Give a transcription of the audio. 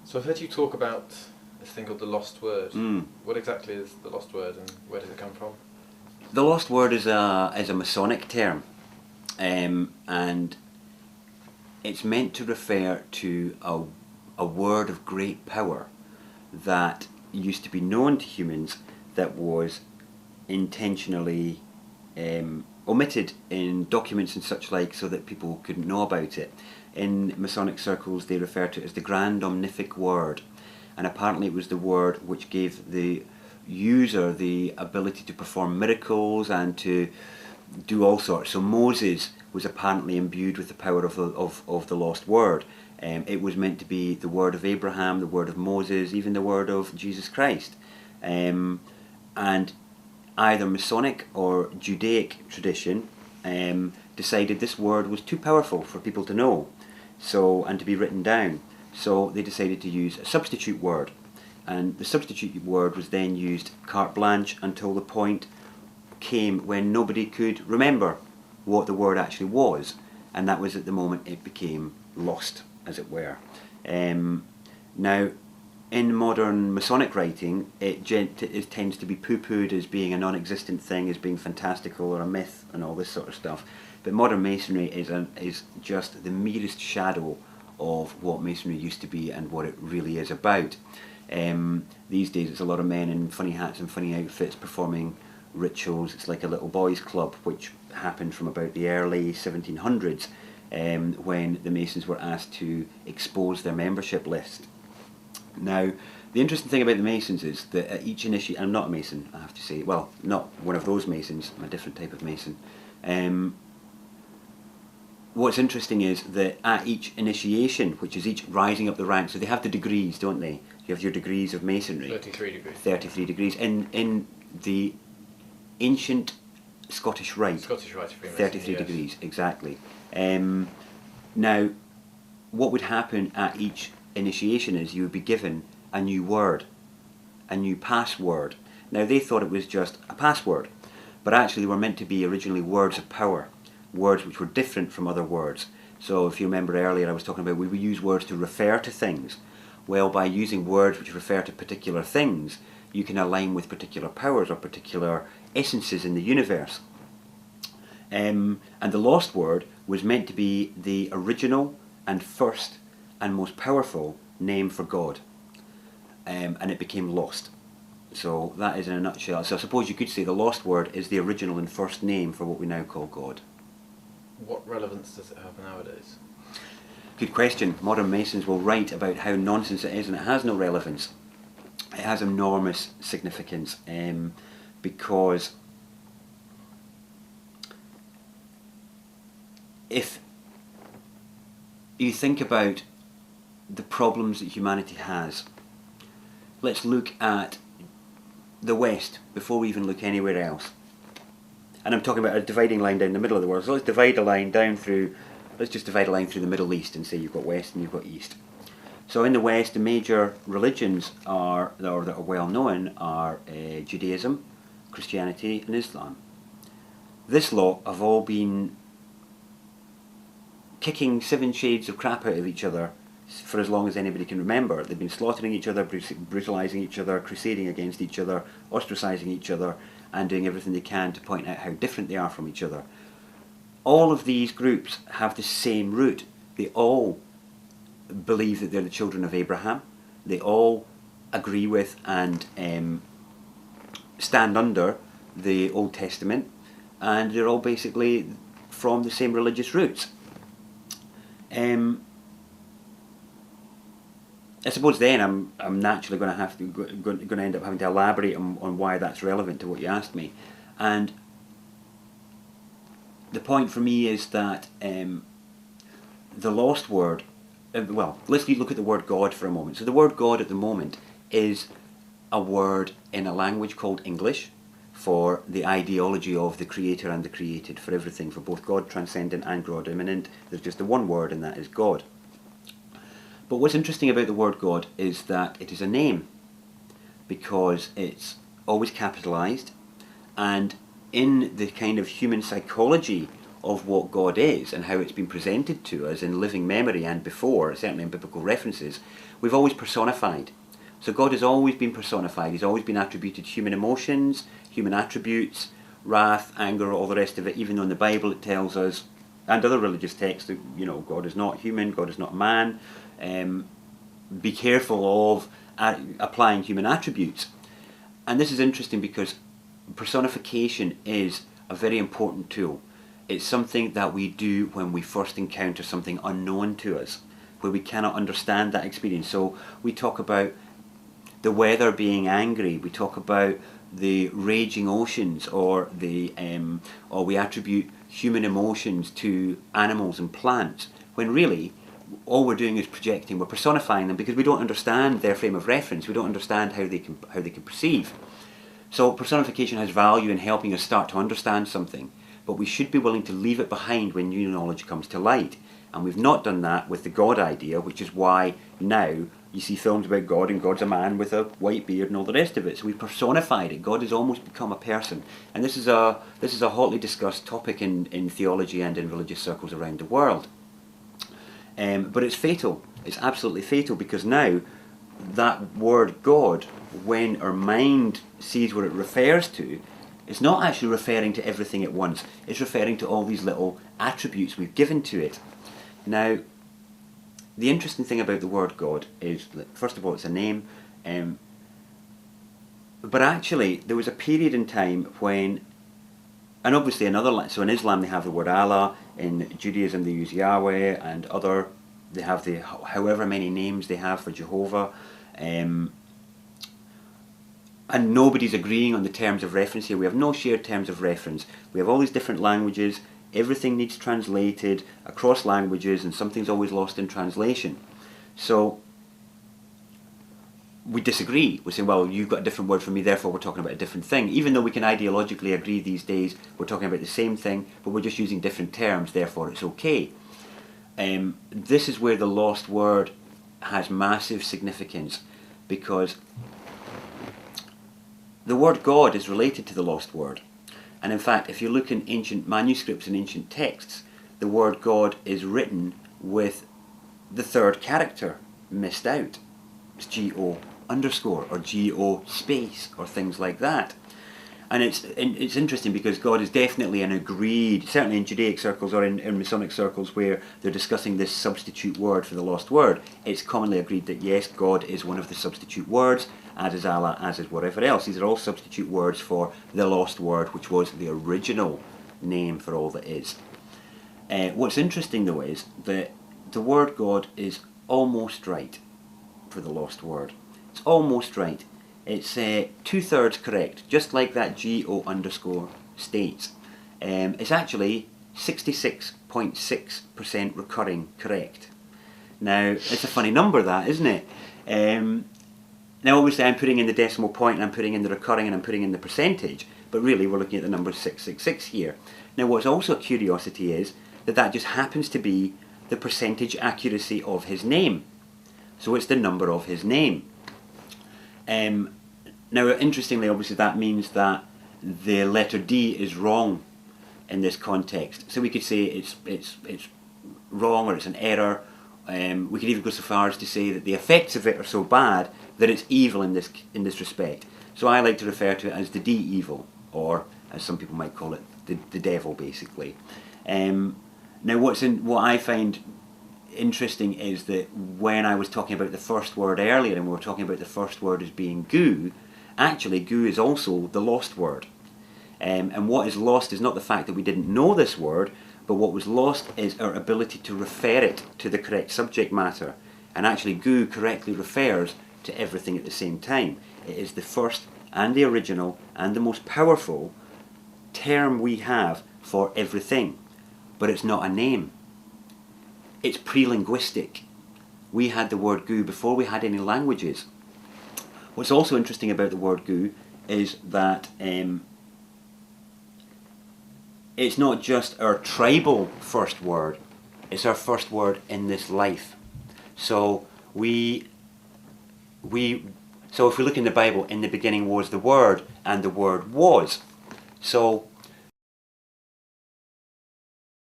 So I've heard you talk about this thing called the lost word. Mm. What exactly is the lost word and where does it come from? The lost word is a Masonic term, and it's meant to refer to a word of great power that used to be known to humans that was intentionally omitted in documents and such like so that people couldn't know about it. In Masonic circles they refer to it as the Grand Omnific Word, and apparently it was the word which gave the user the ability to perform miracles and to do all sorts. So Moses was apparently imbued with the power of the lost word. It was meant to be the word of Abraham, the word of Moses, even the word of Jesus Christ. And either Masonic or Judaic tradition decided this word was too powerful for people to know, and to be written down. So they decided to use a substitute word. And the substitute word was then used carte blanche until the point came when nobody could remember what the word actually was. And that was at the moment it became lost, as it were. Now, in modern Masonic writing, it tends to be poo-pooed as being a non-existent thing, as being fantastical or a myth and all this sort of stuff. But modern Masonry is just the merest shadow of what Masonry used to be and what it really is about. These days it's a lot of men in funny hats and funny outfits performing rituals. It's like a little boys club, which happened from about the early 1700s when the Masons were asked to expose their membership list. Now, the interesting thing about the Masons is that at each initiation, I'm not a Mason, I have to say, well, not one of those Masons, I'm a different type of Mason. What's interesting is that at each initiation, which is each rising up the ranks, so they have the degrees, don't they? You have your degrees of Masonry. 33 degrees. 33 degrees. In the ancient Scottish Rite, 33 yes. degrees, exactly. Now, what would happen at each initiation is you would be given a new word, a new password. Now, they thought it was just a password, but actually they were meant to be originally words of power, words which were different from other words. So if you remember earlier I was talking about we would use words to refer to things. Well, by using words which refer to particular things, you can align with particular powers or particular essences in the universe. And the lost word was meant to be the original and first and most powerful name for God. And it became lost. So that is in a nutshell. So I suppose you could say the lost word is the original and first name for what we now call God. What relevance does it have nowadays? Good question. Modern Masons will write about how nonsense it is, and it has no relevance. It has enormous significance because if you think about the problems that humanity has, let's look at the West before we even look anywhere else. And I'm talking about a dividing line down the middle of the world. So let's just divide a line through the Middle East and say you've got West and you've got East. So in the West, the major religions that are well known are Judaism, Christianity and Islam. This lot have all been kicking 7 shades of crap out of each other for as long as anybody can remember. They've been slaughtering each other, brutalising each other, crusading against each other, ostracising each other, and doing everything they can to point out how different they are from each other. All of these groups have the same root. They all believe that they're the children of Abraham. They all agree with and stand under the Old Testament, and they're all basically from the same religious roots. I suppose then I'm naturally going to end up having to elaborate on why that's relevant to what you asked me, and the point for me is that the lost word. Well, let's look at the word God for a moment. So the word God at the moment is a word in a language called English for the ideology of the creator and the created, for everything, for both God transcendent and God immanent. There's just the one word, and that is God. But what's interesting about the word God is that it is a name, because it's always capitalized, and in the kind of human psychology of what God is and how it's been presented to us in living memory and before, certainly in biblical references, we've always personified. So God has always been personified. He's always been attributed human emotions, human attributes, wrath, anger, all the rest of it, even though in the Bible it tells us, and other religious texts, that, you know, God is not human, God is not man. Be careful of applying human attributes. And this is interesting because personification is a very important tool. It's something that we do when we first encounter something unknown to us, where we cannot understand that experience. So we talk about the weather being angry, we talk about the raging oceans, or we attribute human emotions to animals and plants, when really all we're doing is projecting, we're personifying them, because we don't understand their frame of reference, we don't understand how they can perceive. So personification has value in helping us start to understand something, but we should be willing to leave it behind when new knowledge comes to light. And we've not done that with the God idea, which is why now you see films about God and God's a man with a white beard and all the rest of it. So we've personified it. God has almost become a person. And this is a hotly discussed topic in theology and in religious circles around the world. But it's fatal. It's absolutely fatal, because now that word God, when our mind sees what it refers to, it's not actually referring to everything at once. It's referring to all these little attributes we've given to it. Now, the interesting thing about the word God is that, first of all, it's a name. But actually, there was a period in time when, and obviously so in Islam they have the word Allah, in Judaism they use Yahweh, and they have the however many names they have for Jehovah. And nobody's agreeing on the terms of reference here. We have no shared terms of reference. We have all these different languages. Everything needs translated across languages, and something's always lost in translation. So we disagree. We're saying, well, you've got a different word from me, therefore we're talking about a different thing. Even though we can ideologically agree these days, we're talking about the same thing, but we're just using different terms, therefore it's okay. This is where the lost word has massive significance, because the word God is related to the lost word. And in fact, if you look in ancient manuscripts and ancient texts, the word God is written with the third character missed out. It's G-O underscore, or G-O space, or things like that. And it's interesting, because God is definitely an agreed, certainly in Judaic circles or in Masonic circles where they're discussing this substitute word for the lost word, it's commonly agreed that yes, God is one of the substitute words, as is Allah, as is whatever else. These are all substitute words for the lost word, which was the original name for all that is. What's interesting though is that the word God is almost right for the lost word. It's almost right. It's 2/3 correct, just like that G-O underscore states. It's actually 66.6% recurring correct. Now, it's a funny number, that, isn't it? Now, obviously, I'm putting in the decimal point, and I'm putting in the recurring, and I'm putting in the percentage, but really we're looking at the number 666 here. Now, what's also a curiosity is that just happens to be the percentage accuracy of his name. So it's the number of his name. Now, interestingly, obviously, that means that the letter D is wrong in this context. So we could say it's wrong, or it's an error. We could even go so far as to say that the effects of it are so bad that it's evil in this respect. So I like to refer to it as the D evil, or as some people might call it, the devil, basically. Now, what I find interesting is that when I was talking about the first word earlier, and we were talking about the first word as being gu, actually gu is also the lost word. And what is lost is not the fact that we didn't know this word, but what was lost is our ability to refer it to the correct subject matter. And actually gu correctly refers to everything at the same time. It is the first and the original and the most powerful term we have for everything. But it's not a name. It's pre-linguistic. We had the word gu before we had any languages. What's also interesting about the word gu is that it's not just our tribal first word, it's our first word in this life. So if we look in the Bible, in the beginning was the Word, and the Word was. So